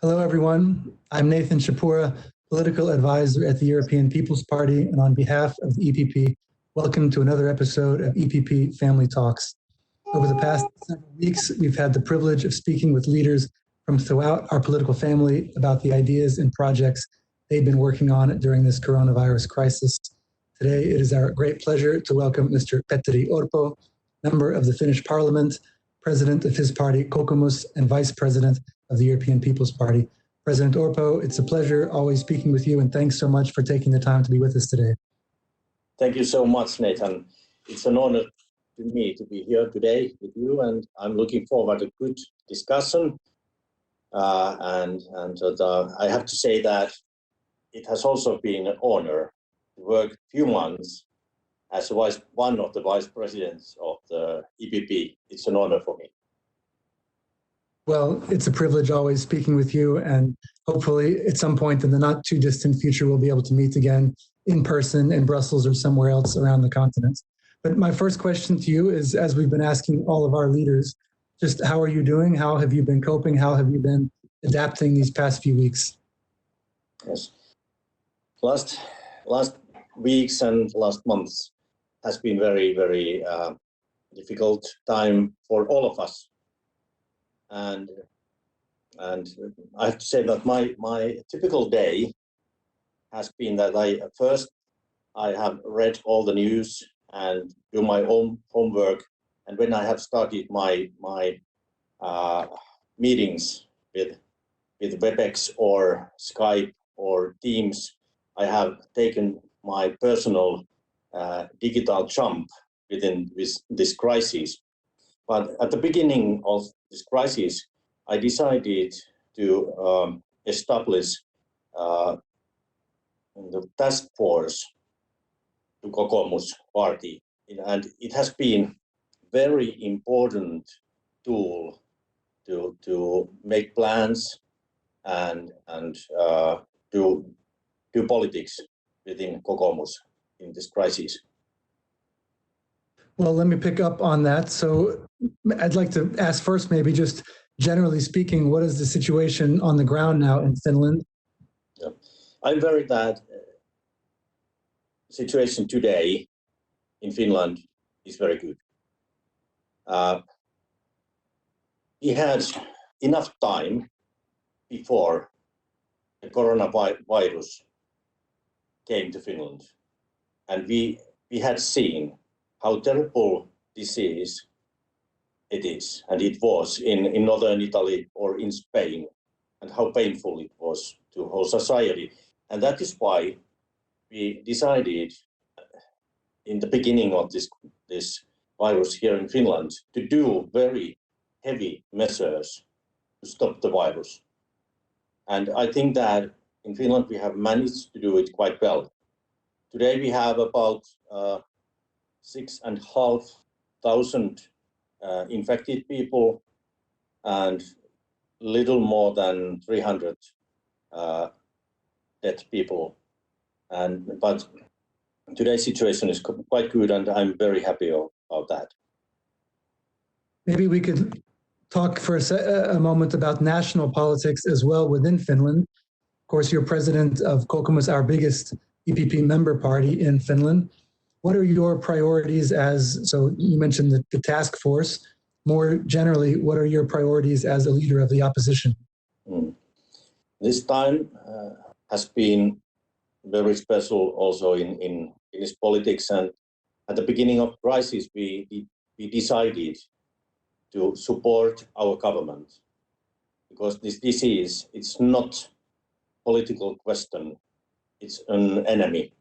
Hello, everyone. I'm Nathan Shapura, political advisor at the European People's Party, and on behalf of the EPP, welcome to another episode of EPP Family Talks. Over the past several weeks, we've had the privilege of speaking with leaders from throughout our political family about the ideas and projects they've been working on during this coronavirus crisis. Today, it is our great pleasure to welcome Mr. Petteri Orpo, member of the Finnish Parliament, president of his party, Kokoomus, and vice president of the European People's Party. President Orpo, it's a pleasure always speaking with you, and thanks so much for taking the time to be with us today. Thank you so much, Nathan. It's an honor to me to be here today with you, and I'm looking forward to a good discussion. I have to say that it has also been an honor to work a few months as one of the vice presidents of the EPP. It's an honor for me. Well, it's a privilege always speaking with you, and hopefully at some point in the not too distant future, we'll be able to meet again in person in Brussels or somewhere else around the continent. But my first question to you is, as we've been asking all of our leaders, just how are you doing? How have you been coping? How have you been adapting these past few weeks? Yes. Last weeks and last months has been very, very difficult time for all of us. And I have to say that my typical day has been that I have read all the news and do my own homework. And when I have started my meetings with WebEx or Skype or Teams, I have taken my personal digital jump within this crisis. But at the beginning of this crisis, I decided to establish the task force to Kokoomus party, and it has been very important tool to make plans and do politics within Kokoomus in this crisis. Well, let me pick up on that. So I'd like to ask first, maybe just generally speaking, what is the situation on the ground now in Finland? Yeah. I'm very glad the situation today in Finland is very good. We had enough time before the coronavirus came to Finland, and we had seen how terrible disease it is, and it was in northern Italy or in Spain, and how painful it was to whole society. And that is why we decided in the beginning of this virus here in Finland to do very heavy measures to stop the virus. And I think that in Finland we have managed to do it quite well. Today we have about 6,500 infected people and little more than 300 dead people. But today's situation is quite good, and I'm very happy about that. Maybe we could talk for a moment about national politics as well within Finland. Of course, you're president of Kokoomus, our biggest EPP member party in Finland. What are your priorities so you mentioned the task force. More generally, what are your priorities as a leader of the opposition? This time has been very special also in Finnish politics. And at the beginning of the crisis, we decided to support our government, because this disease, it's not political question, it's an enemy.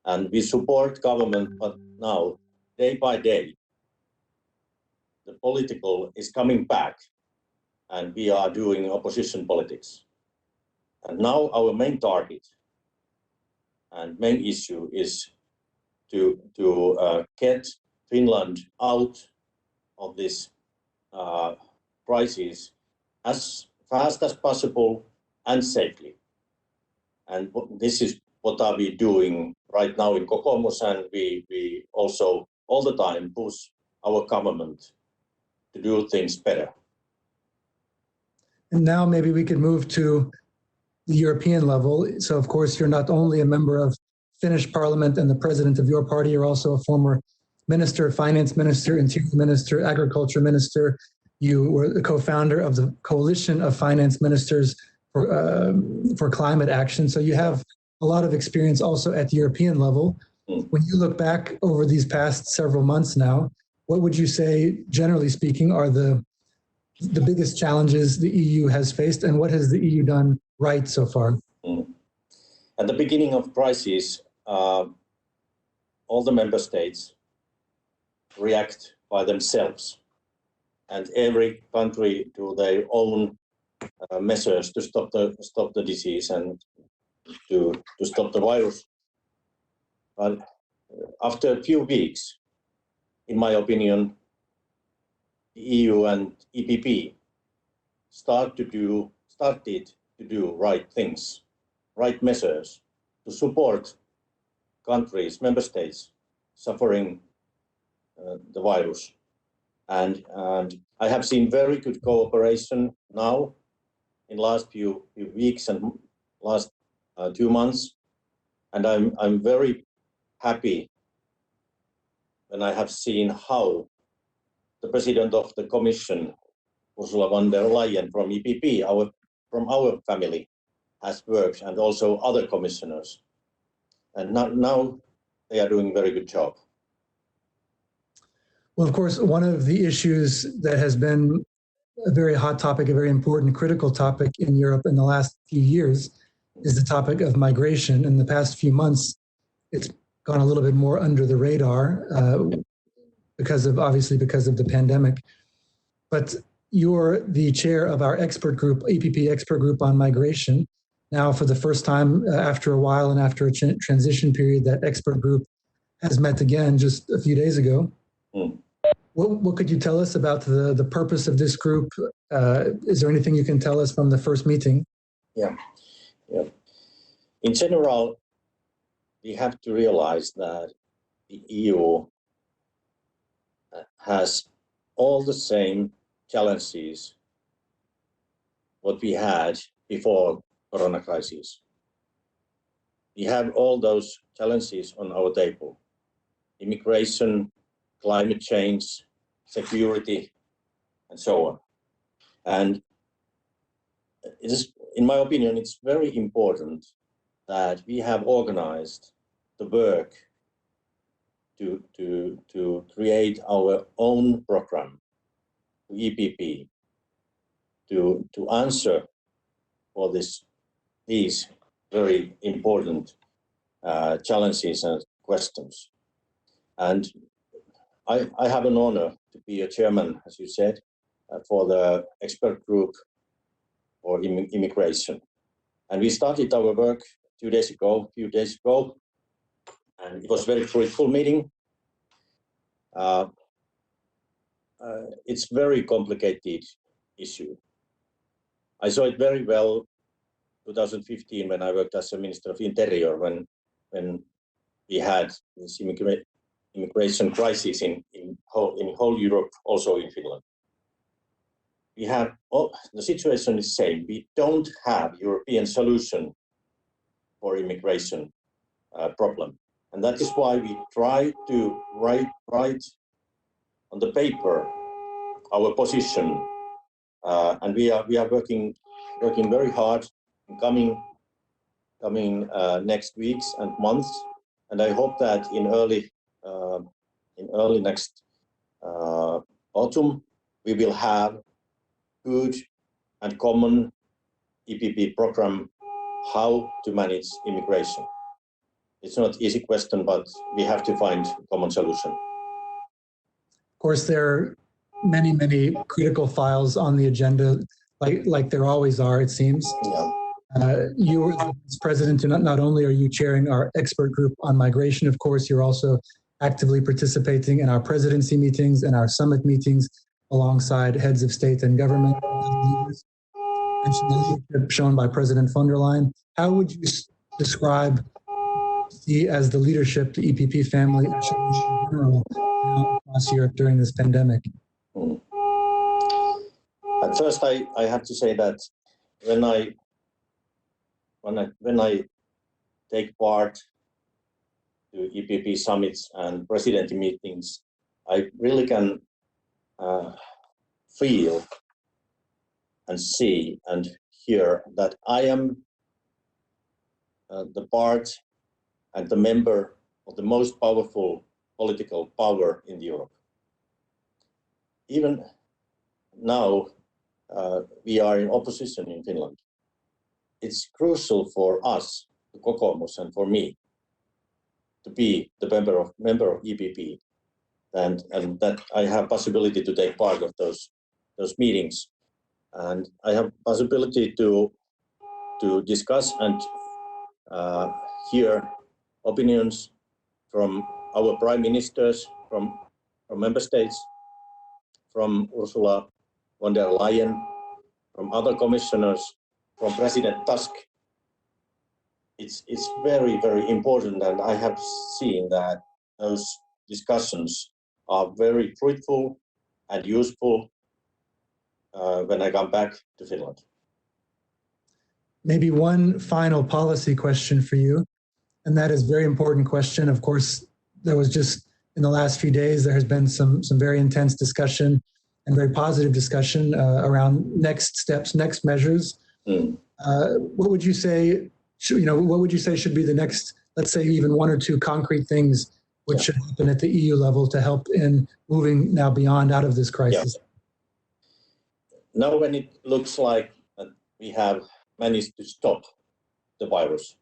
And we support government, but now, day by day, the political is coming back, and we are doing opposition politics. And now our main target and main issue is to get Finland out of this crisis as fast as possible and safely. And this is what are we doing right now in Kokoomus, and we also all the time push our government to do things better. And now maybe we could move to the European level. So of course, you're not only a member of Finnish parliament and the president of your party, you're also a former minister, finance minister, interior minister, agriculture minister. You were the co-founder of the coalition of finance ministers for climate action. So you have a lot of experience also at the European level. When you look back over these past several months now, what would you say, generally speaking, are the biggest challenges the EU has faced, and what has the EU done right so far? At the beginning of crisis, all the member states react by themselves, and every country do their own measures to stop the disease and to stop the virus. But after a few weeks, in my opinion, the EU and EPP started to do right things, right measures to support countries, member states suffering the virus. And I have seen very good cooperation now in last few weeks and last 2 months. And I'm very happy when I have seen how the president of the Commission, Ursula von der Leyen from EPP, from our family, has worked, and also other commissioners. And now they are doing a very good job. Well, of course, one of the issues that has been a very hot topic, a very important, critical topic in Europe in the last few years is the topic of migration. In the past few months, it's gone a little bit more under the radar obviously because of the pandemic. But you're the chair of our expert group, EPP expert group on migration. Now, for the first time after a while and after a transition period, that expert group has met again just a few days ago. What could you tell us about the purpose of this group? Is there anything you can tell us from the first meeting? Yeah. In general, we have to realize that the EU has all the same challenges what we had before Corona crisis. We have all those challenges on our table: immigration, climate change, security, and so on. And it is, in my opinion, it's very important that we have organized the work to create our own program, EPP, to answer for these very important challenges and questions. And I have an honor to be a chairman, as you said, for the expert group for immigration. And we started our work a few days ago, and it was a very fruitful meeting. It's a very complicated issue. I saw it very well 2015 when I worked as a Minister of Interior, when we had this immigration crisis in whole Europe, also in Finland. We have the situation is the same. We don't have European solution for immigration problem, and that is why we try to write on the paper our position, and we are working very hard in coming next weeks and months, and I hope that in early next autumn we will have good and common EPP program how to manage immigration. It's not an easy question, but we have to find a common solution. Of course, there are many critical files on the agenda, like there always are, it seems. Yeah. You are the Vice President, and not only are you chairing our expert group on migration, of course, you're also actively participating in our presidency meetings and our summit meetings alongside heads of state and government leaders. Mentioned the leadership shown by President von der Leyen. How would you describe as the leadership, the EPP family in general across Europe during this pandemic? At First, I have to say that when I take part to EPP summits and presidency meetings, I really can feel and see and hear that I am the part and the member of the most powerful political power in Europe. Even now, we are in opposition in Finland. It's crucial for us, the Kokoomus, and for me to be the member of EPP, and that I have possibility to take part of those meetings, and I have possibility to discuss and hear opinions from our prime ministers, from member states, from Ursula von der Leyen, from other commissioners, from President Tusk. It's very, very important, and I have seen that those discussions are very fruitful and useful when I come back to Finland. Maybe one final policy question for you, and that is a very important question. Of course, there was just in the last few days, there has been some very intense discussion and very positive discussion around next steps, next measures. What would you say? What would you say should be the next, let's say, even one or two concrete things which should happen at the EU level to help in moving now beyond out of this crisis? Now, when it looks like we have managed to stop the virus,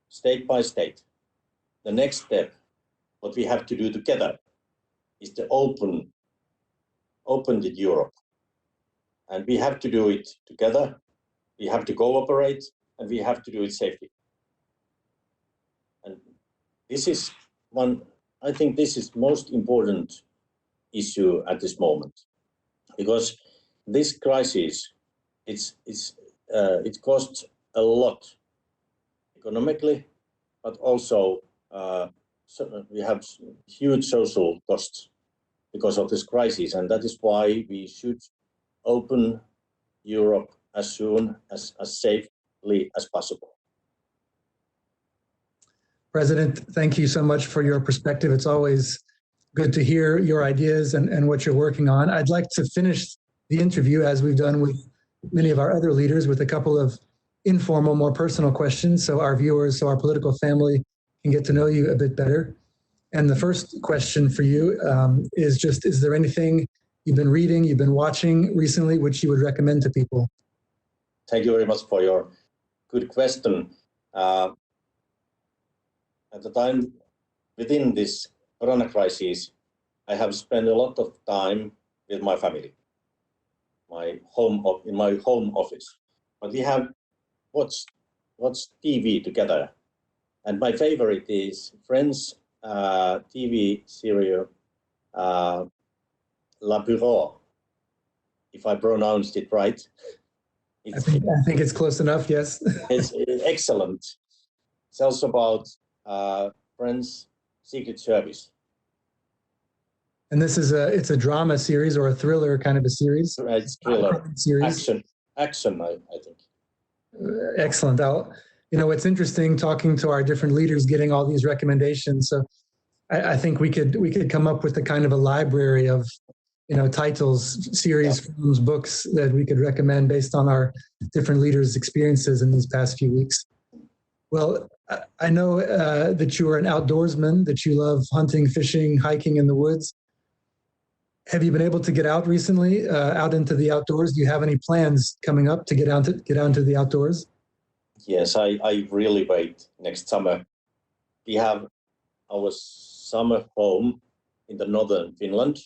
state by state, the next step, what we have to do together, is to open the Europe, and we have to do it together. We have to cooperate, and we have to do it safely. And this is I think this is most important issue at this moment, because this crisis, it costs a lot economically, but also we have huge social costs because of this crisis, and that is why we should open Europe as soon as safely as possible. President, thank you so much for your perspective. It's always good to hear your ideas and what you're working on. I'd like to finish the interview, as we've done with many of our other leaders, with a couple of informal, more personal questions, so our viewers, so our political family can get to know you a bit better. And the first question for you is there anything you've been reading, you've been watching recently, which you would recommend to people? Thank you very much for your good question. At the time within this corona crisis, I have spent a lot of time with my family, in my home office. But we have watched TV together, and my favorite is Friends TV series La Bureau, if I pronounced it right. I think it's close enough, yes. It's excellent. It's also about Friends Secret Service. And this is it's a drama series or a thriller kind of a series? It's thriller, series. Action, I think. Excellent. It's interesting talking to our different leaders, getting all these recommendations. So I think we could come up with a kind of a library of titles, series, films, books that we could recommend based on our different leaders' experiences in these past few weeks. Well, I know that you are an outdoorsman, that you love hunting, fishing, hiking in the woods. Have you been able to get out recently, out into the outdoors? Do you have any plans coming up to get out into the outdoors? Yes, I really wait next summer. We have our summer home in the northern Finland,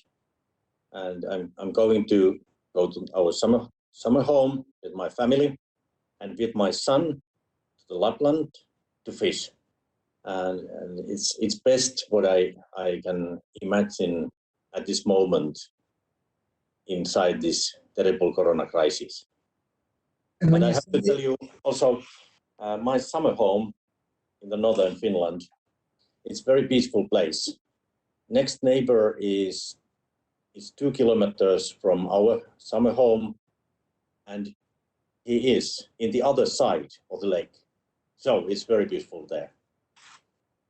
and I'm going to go to our summer home with my family and with my son to the Lapland to fish. And it's best what I can imagine at this moment inside this terrible corona crisis. And I have to tell you also, my summer home in the northern Finland, it's a very peaceful place. Next neighbor is 2 kilometers from our summer home, and he is in the other side of the lake. So it's very beautiful there.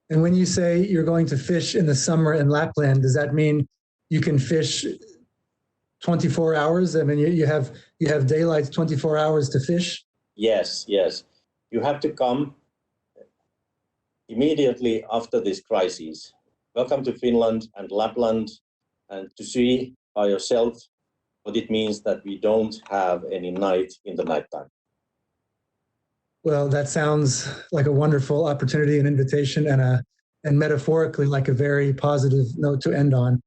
And when you say you're going to fish in the summer in Lapland, does that mean you can fish 24 hours? I mean, you have daylight 24 hours to fish? Yes, yes. You have to come immediately after this crisis. Welcome to Finland and Lapland, and to see by yourself what it means that we don't have any night in the nighttime. Well, that sounds like a wonderful opportunity and invitation, and metaphorically like a very positive note to end on.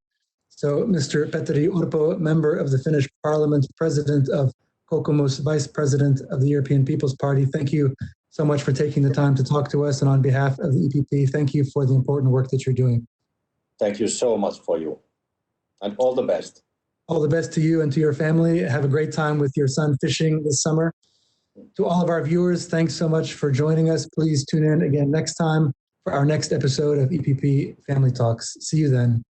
So, Mr. Petteri Orpo, member of the Finnish Parliament, President of Kokoomus, Vice President of the European People's Party, thank you so much for taking the time to talk to us. And on behalf of the EPP, thank you for the important work that you're doing. Thank you so much for you, and all the best. All the best to you and to your family. Have a great time with your son fishing this summer. To all of our viewers, thanks so much for joining us. Please tune in again next time for our next episode of EPP Family Talks. See you then.